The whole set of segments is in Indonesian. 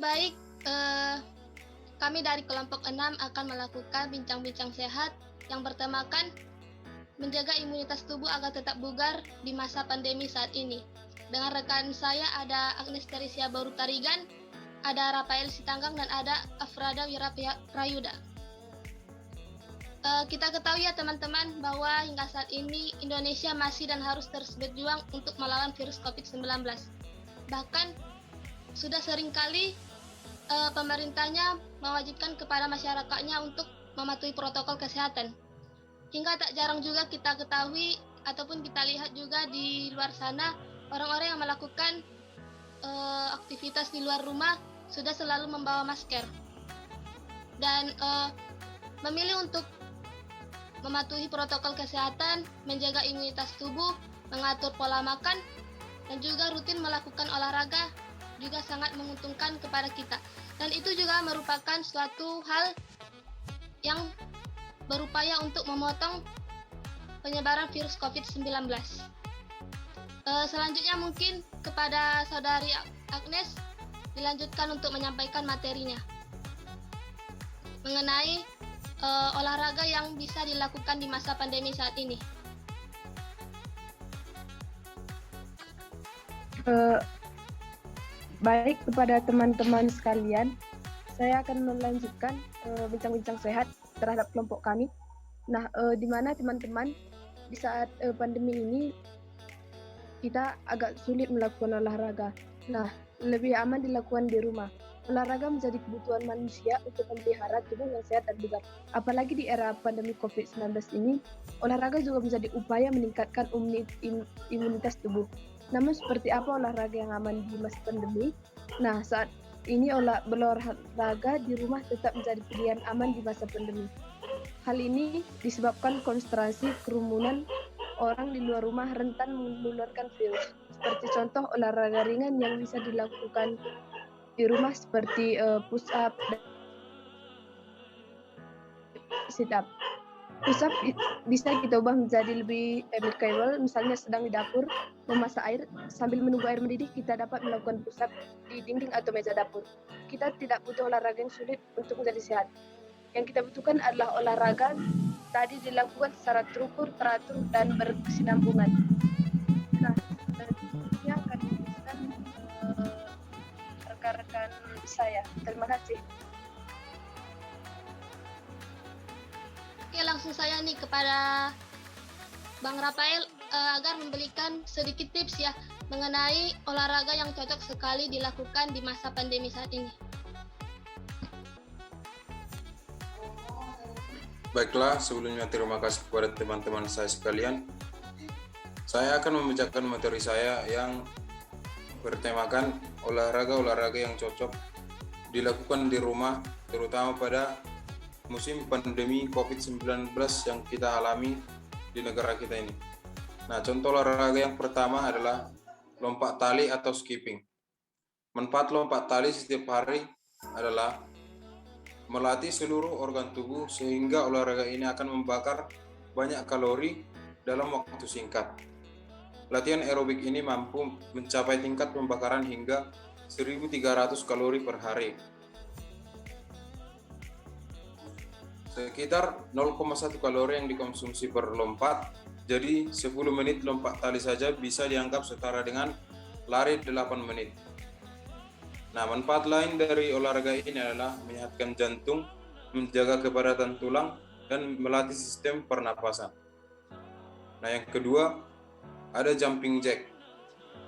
baik, kami dari kelompok 6 akan melakukan bincang-bincang sehat yang bertemakan menjaga imunitas tubuh agar tetap bugar di masa pandemi saat ini. Dengan rekan saya ada Agnes Teresia Baru Tarigan, ada Rafael Sitanggang, dan ada Afrada Wiraprayuda. Kita ketahui ya teman-teman bahwa hingga saat ini Indonesia masih dan harus terus berjuang untuk melawan virus COVID-19. Bahkan sudah seringkali pemerintahnya mewajibkan kepada masyarakatnya untuk mematuhi protokol kesehatan. Hingga tak jarang juga kita ketahui ataupun kita lihat juga di luar sana orang-orang yang melakukan aktivitas di luar rumah sudah selalu membawa masker dan memilih untuk mematuhi protokol kesehatan, menjaga imunitas tubuh, mengatur pola makan, dan juga rutin melakukan olahraga juga sangat menguntungkan kepada kita. Dan itu juga merupakan suatu hal yang berupaya untuk memotong penyebaran virus COVID-19. Selanjutnya mungkin kepada Saudari Agnes dilanjutkan untuk menyampaikan materinya mengenai olahraga yang bisa dilakukan di masa pandemi saat ini. Baik, kepada teman-teman sekalian, saya akan melanjutkan bincang-bincang sehat terhadap kelompok kami. Nah, di mana teman-teman di saat pandemi ini kita agak sulit melakukan olahraga. Nah, lebih aman dilakukan di rumah. Olahraga menjadi kebutuhan manusia untuk memelihara tubuh yang sehat dan bugar. Apalagi di era pandemi COVID-19 ini, olahraga juga menjadi upaya meningkatkan imunitas tubuh. Namun seperti apa olahraga yang aman di masa pandemi? Nah, saat ini berolahraga di rumah tetap menjadi pilihan aman di masa pandemi. Hal ini disebabkan konsentrasi kerumunan orang di luar rumah rentan menularkan virus. Seperti contoh olahraga ringan yang bisa dilakukan di rumah seperti push up dan sit up. Push up bisa kita ubah menjadi lebih amicable, misalnya sedang di dapur memasak air, sambil menunggu air mendidih kita dapat melakukan push up di dinding atau meja dapur. Kita tidak butuh olahraga yang sulit untuk menjadi sehat. Yang kita butuhkan adalah olahraga tadi dilakukan secara terukur, teratur, dan berkesinambungan. Nah, selanjutnya akan dijelaskan rekan-rekan saya. Terima kasih. Oke, langsung saya nih kepada Bang Rafael agar memberikan sedikit tips ya mengenai olahraga yang cocok sekali dilakukan di masa pandemi saat ini. Baiklah, sebelumnya terima kasih kepada teman-teman saya sekalian. Saya akan membacakan materi saya yang bertemakan olahraga-olahraga yang cocok dilakukan di rumah, terutama pada musim pandemi COVID-19 yang kita alami di negara kita ini. Nah, contoh olahraga yang pertama adalah lompat tali atau skipping. Manfaat lompat tali setiap hari adalah melatih seluruh organ tubuh sehingga olahraga ini akan membakar banyak kalori dalam waktu singkat. Latihan aerobik ini mampu mencapai tingkat pembakaran hingga 1.300 kalori per hari. Sekitar 0,1 kalori yang dikonsumsi per lompat, jadi 10 menit lompat tali saja bisa dianggap setara dengan lari 8 menit. Nah, manfaat lain dari olahraga ini adalah menyehatkan jantung, menjaga kepadatan tulang, dan melatih sistem pernapasan. Nah, yang kedua, ada jumping jack.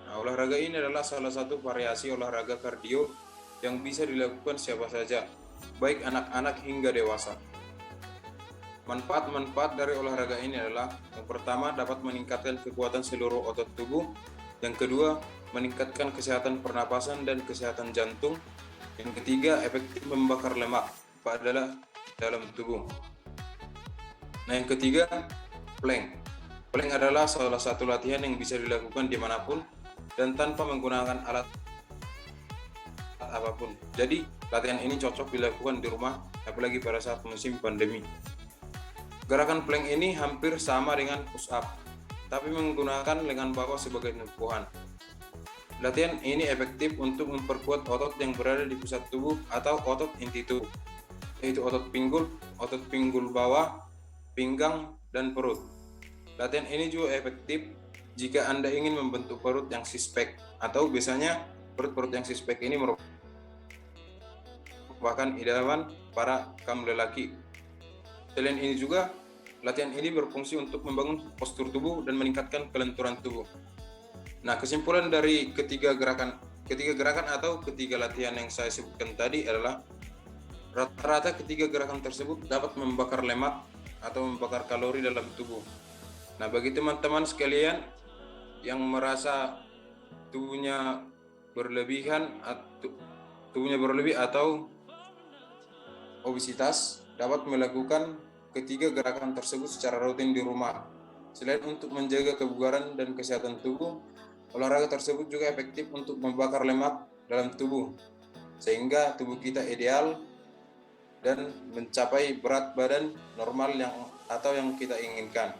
Nah, olahraga ini adalah salah satu variasi olahraga kardio yang bisa dilakukan siapa saja, baik anak-anak hingga dewasa. Manfaat-manfaat dari olahraga ini adalah yang pertama dapat meningkatkan kekuatan seluruh otot tubuh, yang kedua meningkatkan kesehatan pernapasan dan kesehatan jantung, yang ketiga efektif membakar lemak pada dalam tubuh. Nah, yang ketiga plank. Plank adalah salah satu latihan yang bisa dilakukan dimanapun dan tanpa menggunakan alat apapun. Jadi latihan ini cocok dilakukan di rumah, apalagi pada saat musim pandemi. Gerakan plank ini hampir sama dengan push up, tapi menggunakan lengan bawah sebagai tumpuan. Latihan ini efektif untuk memperkuat otot yang berada di pusat tubuh atau otot inti tubuh, yaitu otot pinggul bawah, pinggang, dan perut. Latihan ini juga efektif jika Anda ingin membentuk perut yang six-pack, atau biasanya perut-perut yang six-pack ini merupakan idaman para kaum lelaki. Selain ini juga, latihan ini berfungsi untuk membangun postur tubuh dan meningkatkan kelenturan tubuh. Nah, kesimpulan dari ketiga gerakan atau ketiga latihan yang saya sebutkan tadi adalah rata-rata ketiga gerakan tersebut dapat membakar lemak atau membakar kalori dalam tubuh. Nah, bagi teman-teman sekalian yang merasa tubuhnya berlebih atau obesitas, dapat melakukan ketiga gerakan tersebut secara rutin di rumah. Selain untuk menjaga kebugaran dan kesehatan tubuh, olahraga tersebut juga efektif untuk membakar lemak dalam tubuh, sehingga tubuh kita ideal dan mencapai berat badan normal yang kita inginkan.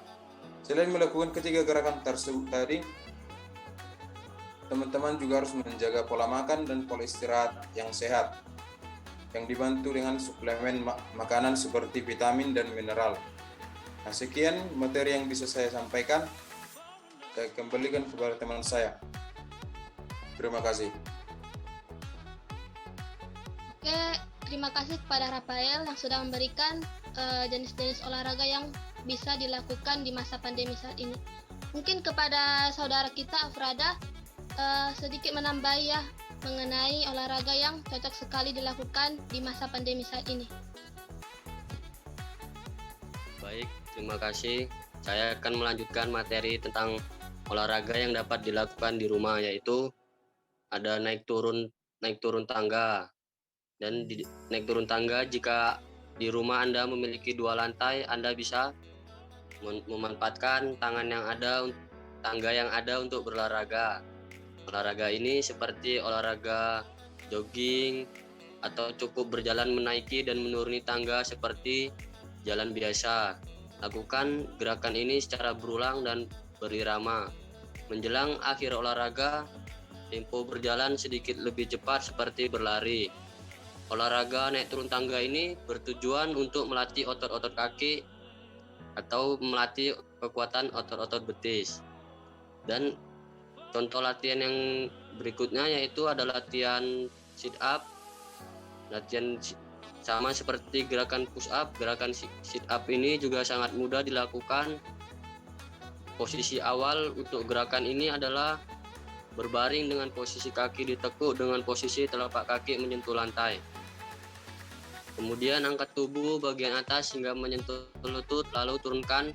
Selain melakukan ketiga gerakan tersebut tadi, teman-teman juga harus menjaga pola makan dan pola istirahat yang sehat, yang dibantu dengan suplemen makanan seperti vitamin dan mineral. Nah, sekian materi yang bisa saya sampaikan. Saya kembalikan kepada teman saya. Terima kasih. Oke, terima kasih kepada Rafael yang sudah memberikan jenis-jenis olahraga yang bisa dilakukan di masa pandemi saat ini. Mungkin kepada saudara kita Afrada sedikit menambah ya mengenai olahraga yang cocok sekali dilakukan di masa pandemi saat ini. Baik, terima kasih. Saya akan melanjutkan materi tentang olahraga yang dapat dilakukan di rumah, yaitu ada naik turun tangga. Dan naik turun tangga, jika di rumah Anda memiliki 2 lantai, Anda bisa memanfaatkan tangga yang ada untuk berolahraga. Olahraga ini seperti olahraga jogging atau cukup berjalan menaiki dan menuruni tangga seperti jalan biasa. Lakukan gerakan ini secara berulang dan berirama. Menjelang akhir olahraga, tempo berjalan sedikit lebih cepat seperti berlari. Olahraga naik turun tangga ini bertujuan untuk melatih otot-otot kaki atau melatih kekuatan otot-otot betis. Dan contoh latihan yang berikutnya yaitu ada latihan sit up. Latihan sama seperti gerakan push up, gerakan sit up ini juga sangat mudah dilakukan. Posisi awal untuk gerakan ini adalah berbaring dengan posisi kaki ditekuk dengan posisi telapak kaki menyentuh lantai. Kemudian angkat tubuh bagian atas hingga menyentuh lutut, lalu turunkan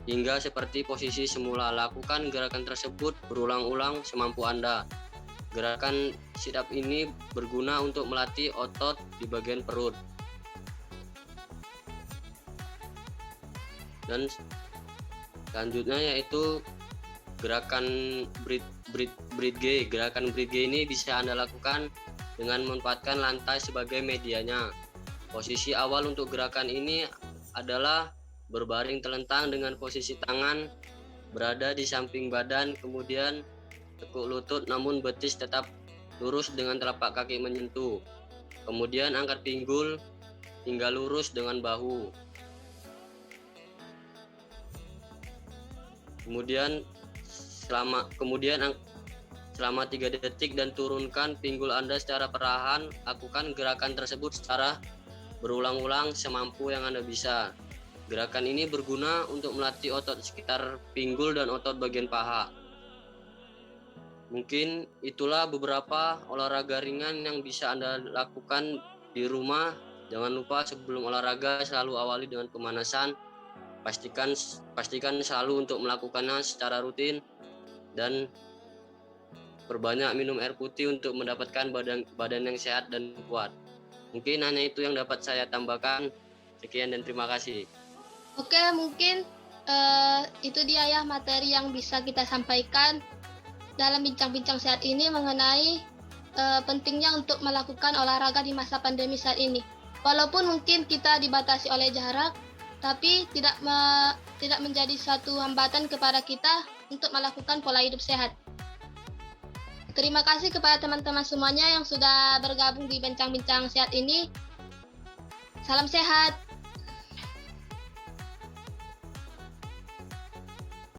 hingga seperti posisi semula. Lakukan gerakan tersebut berulang-ulang semampu Anda. Gerakan sit up ini berguna untuk melatih otot di bagian perut. Dan selanjutnya yaitu gerakan Bridge. Gerakan Bridge ini bisa Anda lakukan dengan memanfaatkan lantai sebagai medianya. Posisi awal untuk gerakan ini adalah berbaring telentang dengan posisi tangan berada di samping badan, kemudian tekuk lutut namun betis tetap lurus dengan telapak kaki menyentuh. Kemudian angkat pinggul hingga lurus dengan bahu. Kemudian selama 3 detik dan turunkan pinggul Anda secara perlahan. Lakukan gerakan tersebut secara berulang-ulang semampu yang Anda bisa. Gerakan ini berguna untuk melatih otot sekitar pinggul dan otot bagian paha. Mungkin itulah beberapa olahraga ringan yang bisa Anda lakukan di rumah. Jangan lupa sebelum olahraga selalu awali dengan pemanasan. Pastikan selalu untuk melakukannya secara rutin dan perbanyak minum air putih untuk mendapatkan badan yang sehat dan kuat. Mungkin hanya itu yang dapat saya tambahkan. Sekian dan terima kasih. Oke, mungkin itu dia ya materi yang bisa kita sampaikan dalam bincang-bincang saat ini mengenai pentingnya untuk melakukan olahraga di masa pandemi saat ini. Walaupun mungkin kita dibatasi oleh jarak, tapi tidak menjadi suatu hambatan kepada kita untuk melakukan pola hidup sehat. Terima kasih kepada teman-teman semuanya yang sudah bergabung di bincang-bincang sehat ini. Salam sehat.